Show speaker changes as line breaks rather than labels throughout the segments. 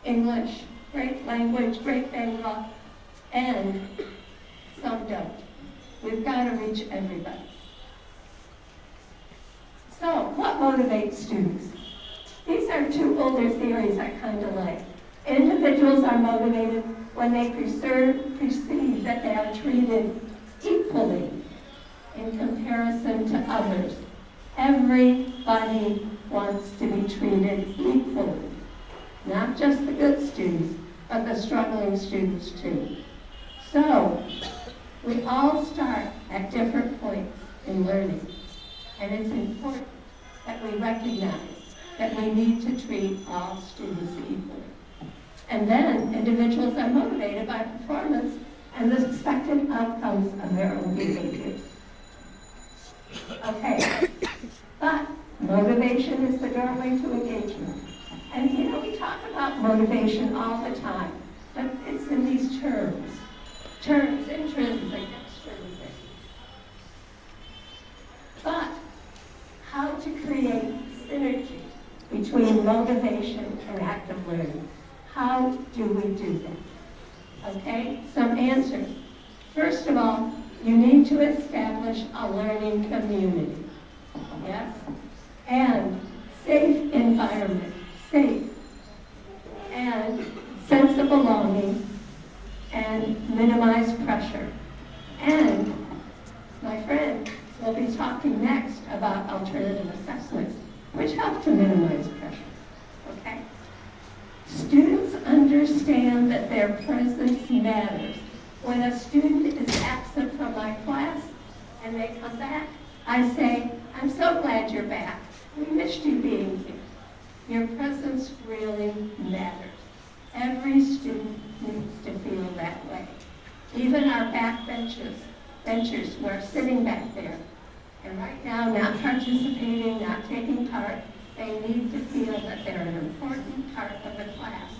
English, great language, great Bengal, and some don't. We've got to reach everybody. So, what motivates students? These are two older theories I kind of like. Individuals are motivated when they perceive that they are treated equally in comparison to others. Everybody wants to be treated equally. Not just the good students, but the struggling students too. So, we all start at different points in learning. And it's important that we recognize that we need to treat all students equally. And then individuals are motivated by performance and the expected outcomes of their own behaviors. Okay, but motivation is the doorway to engagement. And we talk about motivation all the time, but it's in these terms. Terms, intrinsic, extrinsic. But how to create synergy between motivation and active learning. How do we do that? Okay, some answers. First of all, you need to establish a learning community. Yes? And safe environment. Safe. And sense of belonging. And minimize pressure. And my friend will be talking next about alternative assessments, which help to minimize pressure. Okay? Students understand that their presence matters. When a student is absent from my class and they come back, I say, I'm so glad you're back. We missed you being here. Your presence really matters. Every student needs to feel that way. Even our benchers who are sitting back there and right now not participating, not taking part, they need to feel that they're an important part of the class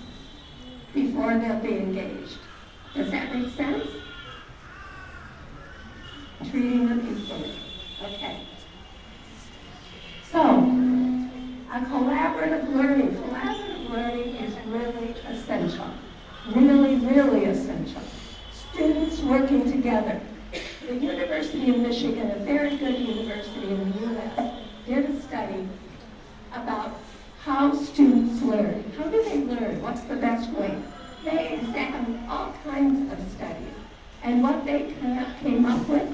before they'll be engaged. Does that make sense? Treating them equally. Okay. So, a collaborative learning. Collaborative learning is really essential. Really, really essential. Students working together. The University of Michigan, a very good university in the U.S., did a study about how students learn. How do they learn? What's the best way? They examined all kinds of studies. And what they came up with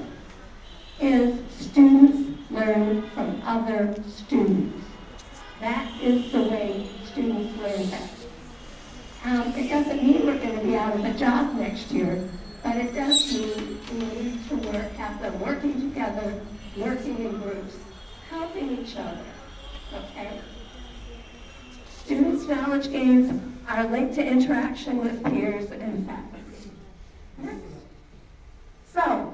is students learn from other students. That is the way students learn best. It doesn't mean we're going to be out of a job next year, but it does mean we need to have them working together, working in groups, helping each other. Okay? Students' knowledge gains are linked to interaction with peers and faculty. So,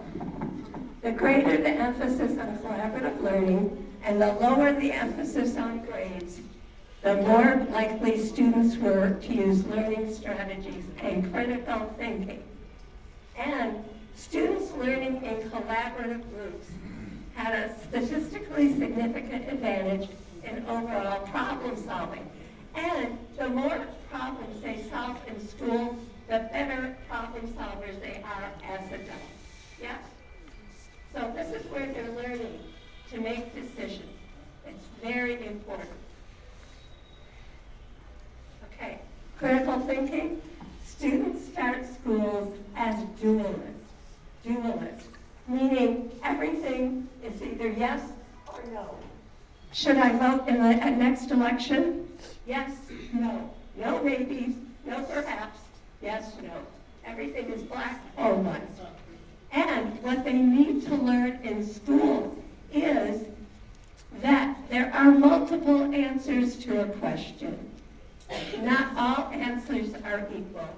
the greater the emphasis on collaborative learning and the lower the emphasis on grades, the more likely students were to use learning strategies and critical thinking. And students learning in collaborative groups had a statistically significant advantage in overall problem solving. And the more problems they solve in school, the better problem solvers they are as adults. Yes? So this is where they're learning to make decisions. It's very important. Okay, critical thinking. Students start schools as dualists, meaning everything is either yes or no. Should I vote in the next election? Yes, no. No maybes, no perhaps, yes, no. Everything is black or white. And what they need to learn in school is that there are multiple answers to a question. Not all answers are equal.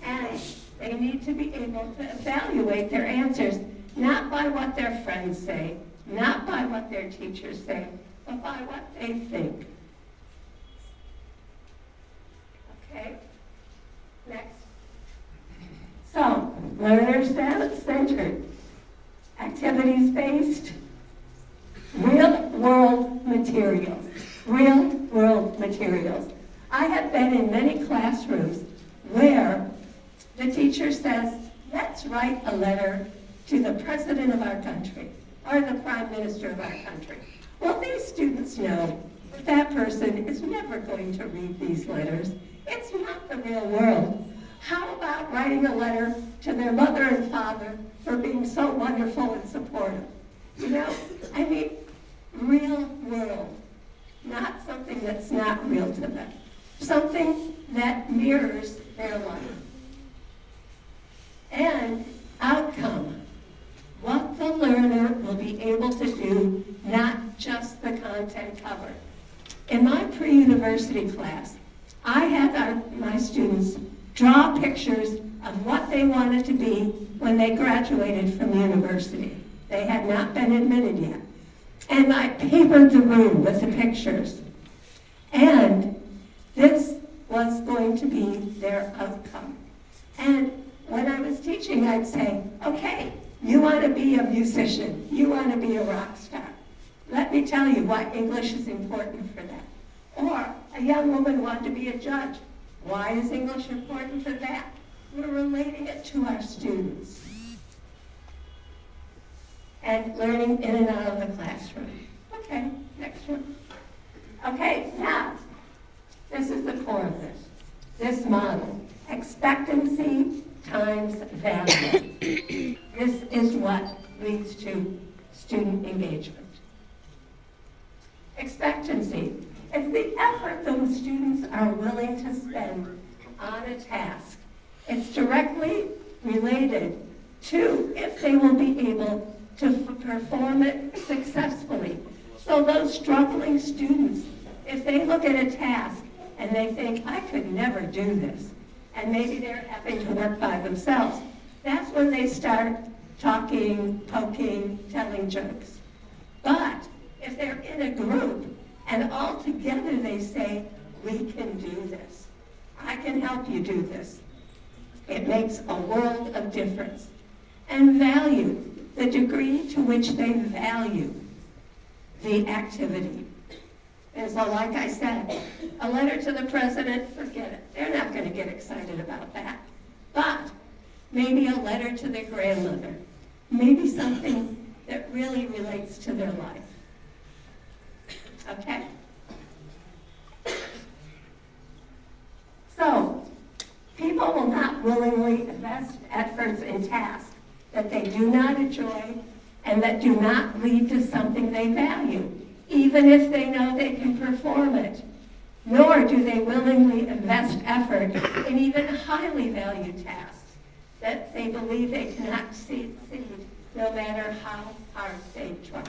And they need to be able to evaluate their answers, not by what their friends say, not by what their teachers say, but by what they think. Okay? Next. So, learner-centered, activities-based, real-world materials. Real-world materials. I have been in many classrooms says, let's write a letter to the president of our country or the prime minister of our country. Well, these students know that that person is never going to read these letters. It's not the real world. How about writing a letter to their mother and father for being so wonderful and supportive? You know, I mean, real world, not something that's not real to them. Something that mirrors their life. And outcome, what the learner will be able to do, not just the content covered. In my pre-university class, I had my students draw pictures of what they wanted to be when they graduated from university. They had not been admitted yet. And I papered the room with the pictures. And this was going to be their outcome. And when I was teaching, I'd say, okay, you want to be a musician. You want to be a rock star. Let me tell you why English is important for that. Or a young woman wanted to be a judge. Why is English important for that? We're relating it to our students. And learning in and out of the classroom. Okay, next one. Okay, now, this is the core of this model. Expectancy times value. This is what leads to student engagement. Expectancy. It's the effort those students are willing to spend on a task. It's directly related to if they will be able to perform it successfully. So those struggling students, if they look at a task and they think, I could never do this, and maybe they're having to work by themselves, that's when they start talking, poking, telling jokes. But if they're in a group and all together they say, we can do this, I can help you do this, it makes a world of difference. And value, the degree to which they value the activity. And so like I said, a letter to the president, forget it. They're not going to get excited about that. But maybe a letter to their grandmother. Maybe something that really relates to their life. Okay? So, people will not willingly invest efforts in tasks that they do not enjoy and that do not lead to something they value, even if they know they can perform it. Nor do they willingly invest effort in even highly valued tasks that they believe they cannot succeed no matter how hard they try.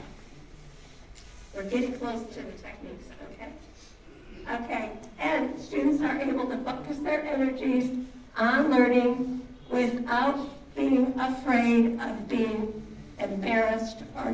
We're getting close to the techniques, okay? Okay, and students are able to focus their energies on learning without being afraid of being embarrassed or